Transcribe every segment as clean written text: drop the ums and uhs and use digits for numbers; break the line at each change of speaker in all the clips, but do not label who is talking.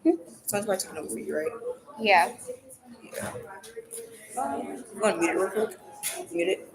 Sounds about taking over for you, right?
Yeah.
Yeah. You want to mute it real quick? Mute it.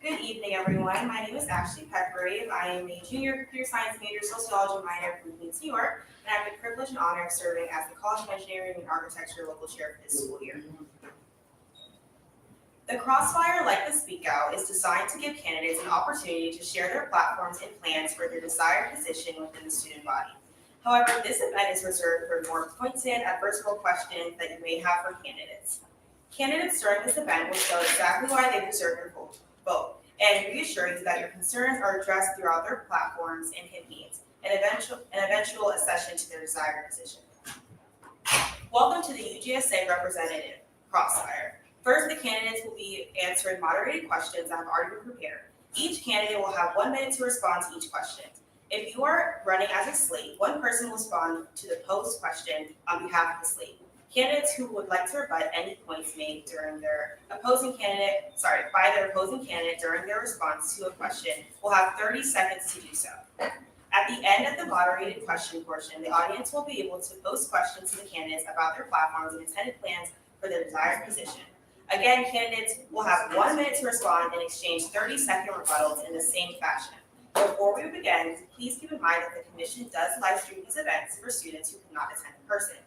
Good evening, everyone. My name is Ashley Petgrave. I am a junior computer science major, sociology minor from Queens, New York, and I have the privilege and honor of serving as the College of Engineering and Architecture local chair for this school year. The Crossfire, like the Speak Out, is designed to give candidates an opportunity to share their platforms and plans for their desired position within the student body. However, this event is reserved for more pointed, adversarial questions that you may have for candidates. Candidates during this event will show exactly why they deserve your vote and reassure you that your concerns are addressed throughout their platforms and campaigns, and eventual accession to their desired position. Welcome to the UGSA representative, Crossfire. First, the candidates will be answering moderated questions that have already been prepared. Each candidate will have 1 minute to respond to each question. If you are running as a slate, one person will respond to the posed question on behalf of the slate. Candidates who would like to rebut any points made during their by their opposing candidate during their response to a question will have 30 seconds to do so. At the end of the moderated question portion, the audience will be able to post questions to the candidates about their platforms and intended plans for their desired position. Again, candidates will have 1 minute to respond and exchange 30-second rebuttals in the same fashion. Before we begin, please keep in mind that the Commission does live stream these events for students who cannot attend in person.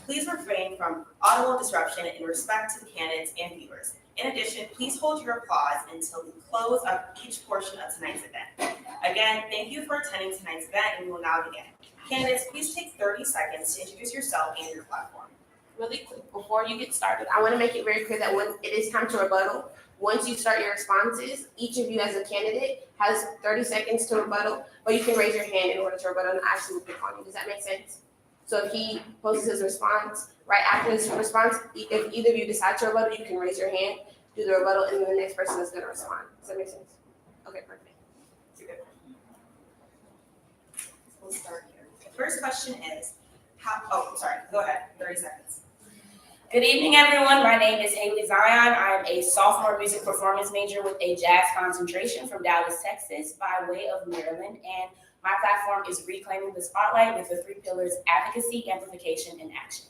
Please refrain from audible disruption in respect to the candidates and viewers. In addition, please hold your applause until the close of each portion of tonight's event. Again, thank you for attending tonight's event, and we will now begin. Candidates, please take 30 seconds to introduce yourself and your platform.
Really quick, before you get started, I want to make it very clear that when it is time to rebuttal, once you start your responses, each of you as a candidate has 30 seconds to rebuttal, but you can raise your hand in order to rebuttal and I actually will pick on you. Does that make sense? So if he posts his response, right after his response, if either of you decide to rebuttal, you can raise your hand, do the rebuttal, and then the next person is going to respond. Does that make sense? Okay, perfect.
We'll start here. The first question is, go ahead, 30 seconds.
Good evening, everyone. My name is Haley Zion. I am a sophomore music performance major with a jazz concentration from Dallas, Texas, by way of Maryland. And my platform is Reclaiming the Spotlight with the 3 pillars: advocacy, amplification, and action.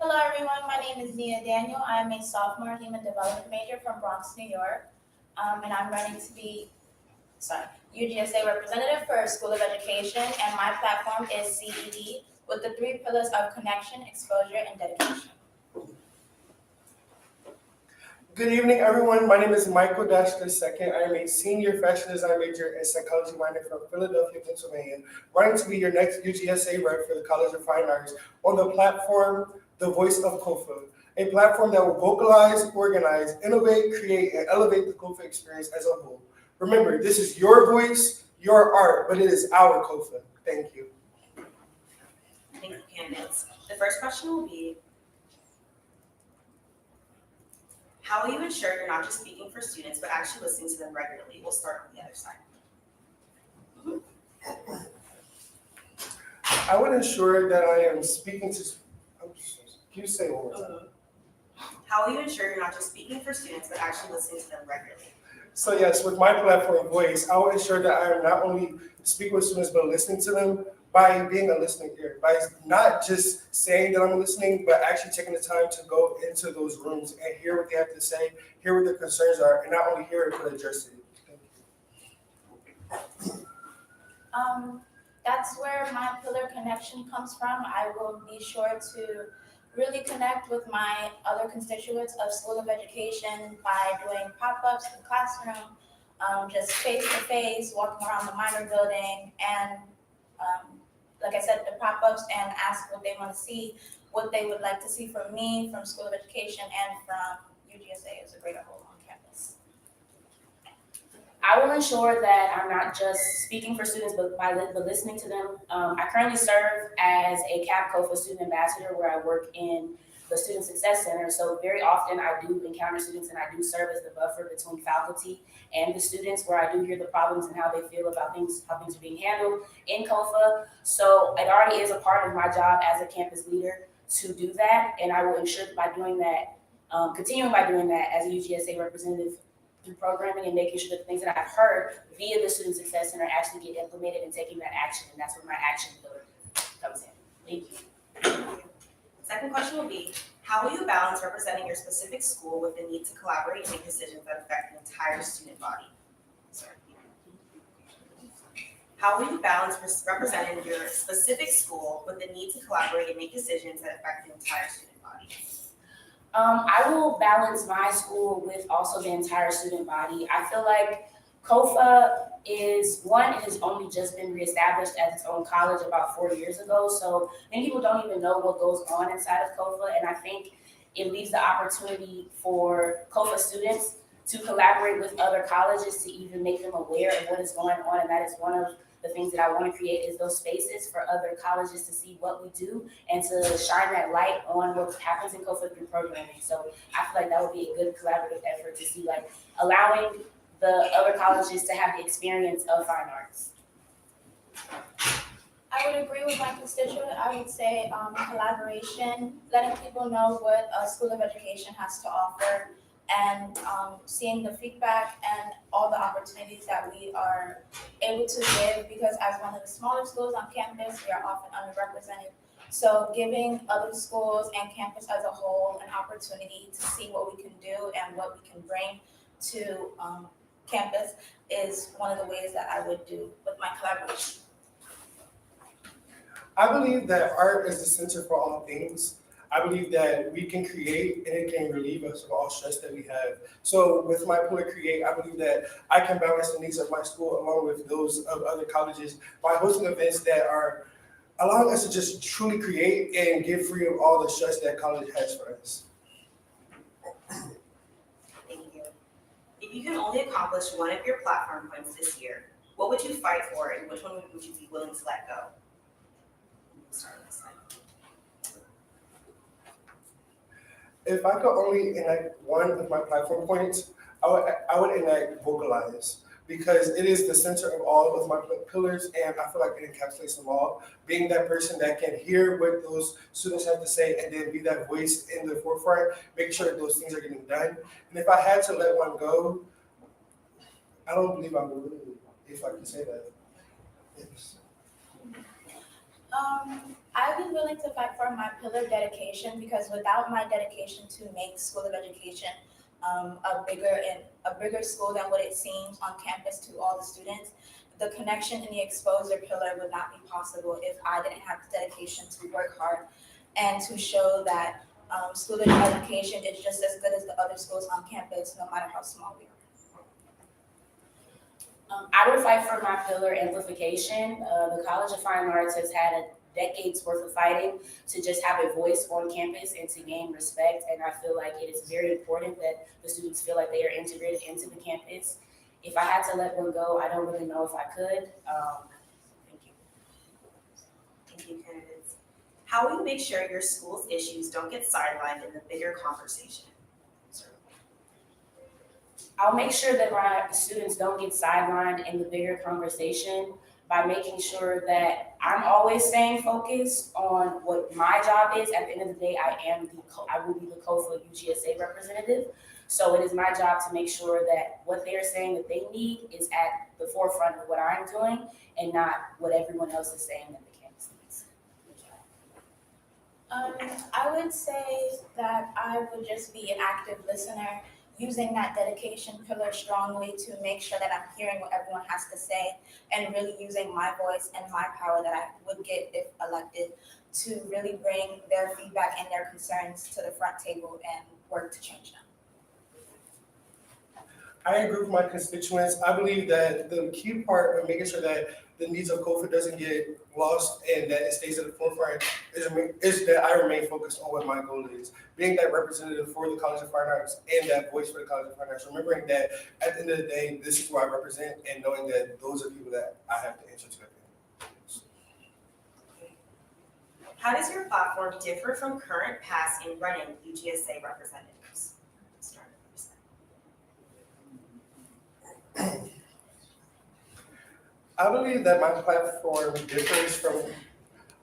Hello everyone, my name is Nia Daniel. I'm a sophomore human development major from Bronx, New York. And I'm running to be, UGSA representative for School of Education, and my platform is CED with the 3 pillars of connection, exposure, and dedication.
Good evening, everyone. My name is Michael Dash II. I am a senior fashion design major and psychology minor from Philadelphia, Pennsylvania, running to be your next UGSA rep for the College of Fine Arts on the platform, The Voice of COFA, a platform that will vocalize, organize, innovate, create, and elevate the COFA experience as a whole. Remember, this is your voice, your art, but it is our COFA. Thank you.
Thank you, candidates. The first question will be, how will you ensure you're not just speaking for students, but actually listening to them regularly? We'll start on the other side.
I would ensure that I am speaking to, can you say it one more time?
How will you ensure you're not just speaking for students, but actually listening to them regularly?
So yes, with my platform Voice, I will ensure that I am not only speaking with students, but listening to them by being a listening ear, by not just saying that I'm listening, but actually taking the time to go into those rooms and hear what they have to say, hear what their concerns are, and not only hear it, but address it.
That's where my pillar connection comes from. I will be sure to really connect with my other constituents of School of Education by doing pop-ups in the classroom, just face-to-face, walking around the minor building, and like I said, the pop-ups, and ask what they want to see, what they would like to see from me, from School of Education, and from UGSA as a greater whole on campus.
I will ensure that I'm not just speaking for students, but listening to them. I currently serve as a CAP COFA student ambassador, where I work in the Student Success Center. So very often I do encounter students, and I do serve as the buffer between faculty and the students, where I do hear the problems and how they feel about things, how things are being handled in COFA. So it already is a part of my job as a campus leader to do that, and I will ensure that by doing that, continuing by doing that as a UGSA representative through programming and making sure that the things that I've heard via the Student Success Center actually get implemented and taking that action, and that's where my action pillar comes in. Thank you.
Second question will be, how will you balance representing your specific school with the need to collaborate and make decisions that affect the entire student body? How will you balance representing your specific school with the need to collaborate and make decisions that affect the entire student body?
I will balance my school with also the entire student body. I feel like COFA it has only just been reestablished as its own college about 4 years ago. So many people don't even know what goes on inside of COFA. And I think it leaves the opportunity for COFA students to collaborate with other colleges to even make them aware of what is going on. And that is one of the things that I want to create, is those spaces for other colleges to see what we do and to shine that light on what happens in COFA through programming. So I feel like that would be a good collaborative effort to see, like, allowing the other colleges to have the experience of fine arts.
I would agree with my constituent. I would say collaboration, letting people know what a School of Education has to offer, and seeing the feedback and all the opportunities that we are able to give, because as one of the smaller schools on campus, we are often underrepresented. So giving other schools and campus as a whole an opportunity to see what we can do and what we can bring to campus is one of the ways that I would do with my collaboration.
I believe that art is the center for all things. I believe that we can create and it can relieve us of all stress that we have. So with my Pillar Create, I believe that I can balance the needs of my school along with those of other colleges by hosting events that are allowing us to just truly create and get free of all the stress that college has for us.
Thank you. If you can only accomplish one of your platform points this year, what would you fight for and which one would you be willing to let go? Start on this side.
If I could only enact one of my platform points, I would enact vocalize, because it is the center of all of my pillars, and I feel like it encapsulates them all. Being that person that can hear what those students have to say and then be that voice in the forefront, make sure that those things are getting done. And if I had to let one go, I don't believe I would, if I can say that. Yes.
I've been willing to fight for my pillar dedication, because without my dedication to make School of Education a bigger school than what it seems on campus to all the students, the connection and the exposure pillar would not be possible if I didn't have the dedication to work hard and to show that School of Education is just as good as the other schools on campus, no matter how small we are.
I would fight for my pillar amplification. The College of Fine Arts has had a decades worth of fighting to just have a voice on campus and to gain respect. And I feel like it is very important that the students feel like they are integrated into the campus. If I had to let one go, I don't really know if I could. Thank you.
Thank you, candidates. How will you make sure your school's issues don't get sidelined in the bigger conversation?
I'll make sure that my students don't get sidelined in the bigger conversation by making sure that I'm always staying focused on what my job is. At the end of the day, I will be the COFA UGSA representative. So it is my job to make sure that what they're saying that they need is at the forefront of what I'm doing and not what everyone else is saying that the campus needs.
I would say that I would just be an active listener, using that dedication pillar strongly to make sure that I'm hearing what everyone has to say, and really using my voice and my power that I would get if elected to really bring their feedback and their concerns to the front table and work to change them.
I agree with my constituents. I believe that the key part of making sure that the needs of COFA doesn't get lost and that it stays at the forefront is that I remain focused on what my goal is. Being that representative for the College of Fine Arts and that voice for the College of Fine Arts, remembering that at the end of the day, this is who I represent, and knowing that those are people that I have to answer to.
How does your platform differ from current, past, and running UGSA representatives? Start at first.
I believe that my platform differs from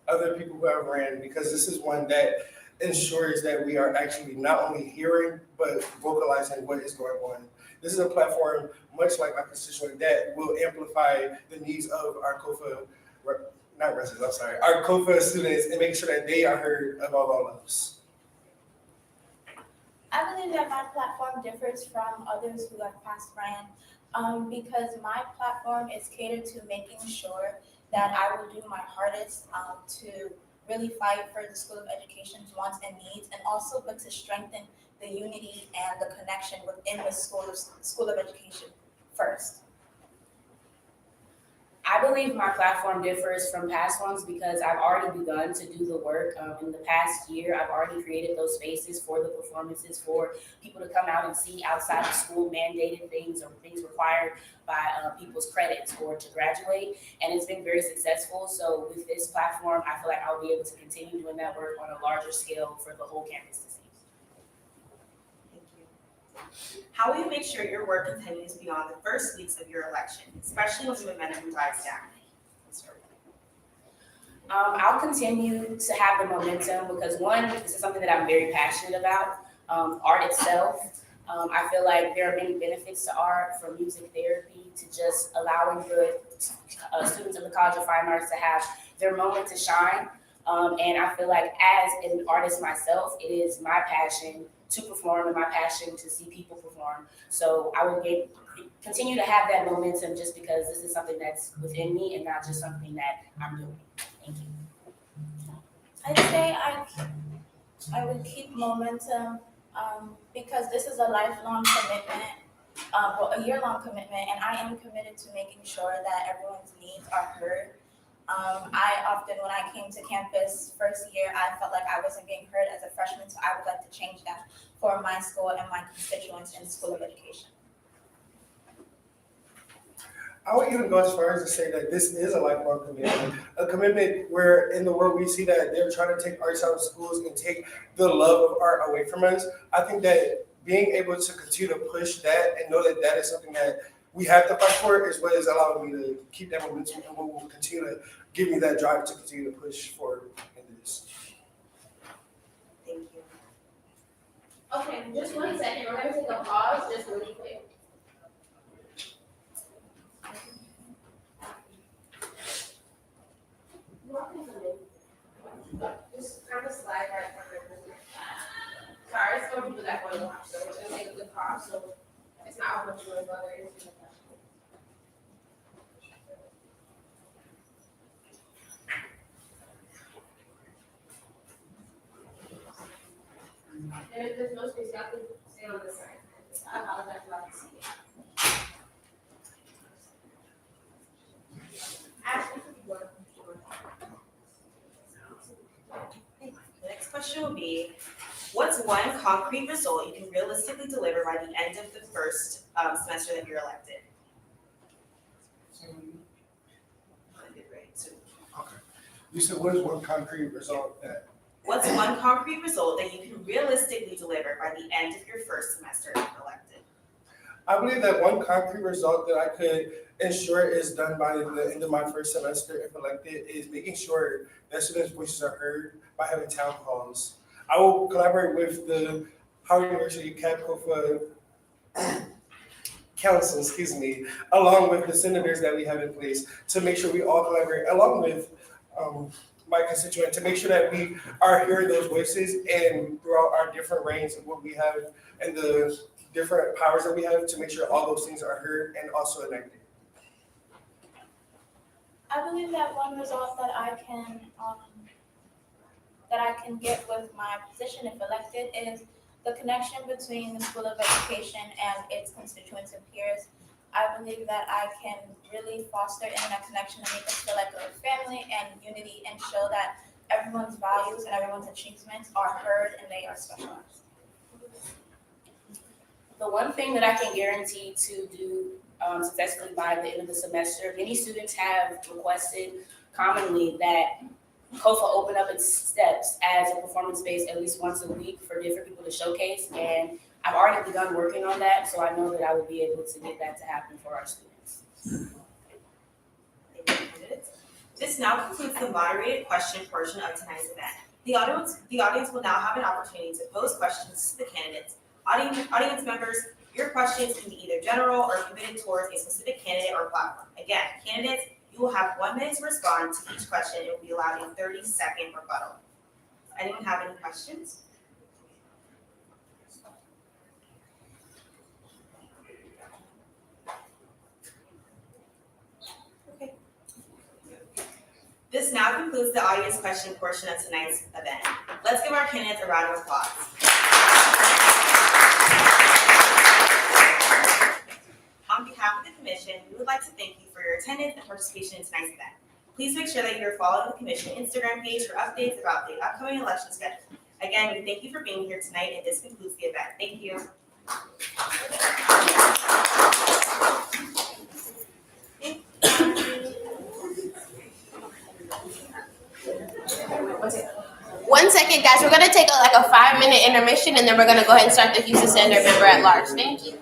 other people who have ran, because this is one that ensures that we are actually not only hearing, but vocalizing what is going on. This is a platform, much like my constituent, that will amplify the needs of our COFA, not residents, I'm sorry, our COFA students, and make sure that they are heard above all else.
I believe that my platform differs from others who have past ran, because my platform is catered to making sure that I will do my hardest to really fight for the School of Education's wants and needs, and also but to strengthen the unity and the connection within the School of Education first.
I believe my platform differs from past ones because I've already begun to do the work. In the past year, I've already created those spaces for the performances for people to come out and see outside of school mandated things or things required by people's credits or to graduate. And it's been very successful. So with this platform, I feel like I'll be able to continue doing that work on a larger scale for the whole campus to see.
Thank you. How will you make sure your work continues beyond the first weeks of your election, especially when the momentum dies down?
I'll continue to have the momentum because one, this is something that I'm very passionate about, art itself. I feel like there are many benefits to art, from music therapy to just allowing the students in the College of Fine Arts to have their moment to shine. And I feel like as an artist myself, it is my passion to perform and my passion to see people perform. So I will continue to have that momentum just because this is something that's within me and not just something that I'm doing. Thank you.
I'd say I would keep momentum because this is a lifelong commitment, a year-long commitment, and I am committed to making sure that everyone's needs are heard. I often, when I came to campus first year, I felt like I wasn't being heard as a freshman, so I would like to change that for my school and my constituents in the School of Education.
I would even go as far as to say that this is a lifelong commitment, a commitment where in the world we see that they're trying to take arts out of schools and take the love of art away from us. I think that being able to continue to push that and know that that is something that we have to fight for is what is allowing me to keep that momentum and what will continue to give me that drive to continue to push forward into this.
Thank you.
Okay, just 1 second. We're gonna take a pause, just really quick. Just kind of slide right from the sorry, it's gonna do that one watch, so we're gonna take a good pause, so it's not how much you want to bother into the question. And if there's no space, you have to stay on this side. I apologize for not seeing it. Ashley, if you want.
The next question will be, what's one concrete result you can realistically deliver by the end of the first semester that you're elected? I did right, so
Okay. You said what is one concrete result that?
what's one concrete result that you can realistically deliver by the end of your first semester if elected?
I believe that one concrete result that I could ensure is done by the end of my first semester if elected is making sure that students' voices are heard by having town halls. I will collaborate with the Howard University CAPCOFA Council, along with the senators that we have in place to make sure we all collaborate, along with my constituent, to make sure that we are hearing those voices and throughout our different reigns of what we have and the different powers that we have to make sure all those things are heard and also enacted.
I believe that one result that I can get with my position if elected is the connection between the School of Education and its constituents and peers. I believe that I can really foster internet connection and make us feel like a family and unity and show that everyone's values and everyone's achievements are heard and they are specialized.
The one thing that I can guarantee to do successfully by the end of the semester, many students have requested commonly that COFA open up its steps as a performance space at least once a week for different people to showcase. And I've already begun working on that, so I know that I will be able to get that to happen for our students.
Thank you, candidates. This now concludes the moderated question portion of tonight's event. The audience will now have an opportunity to pose questions to the candidates. Audience members, your questions can be either general or committed towards a specific candidate or platform. Again, candidates, you will have 1 minute to respond to each question and will be allowed a 30-second rebuttal. Does anyone have any questions? Okay. This now concludes the audience question portion of tonight's event. Let's give our candidates a round of applause. On behalf of the commission, we would like to thank you for your attendance and participation in tonight's event. Please make sure that you are following the commission Instagram page for updates about the upcoming election schedule. Again, we thank you for being here tonight, and this concludes the event. Thank you.
One second, guys. We're gonna take a 5-minute intermission, and then we're gonna go ahead and start the Houston Standard member at large. Thank you.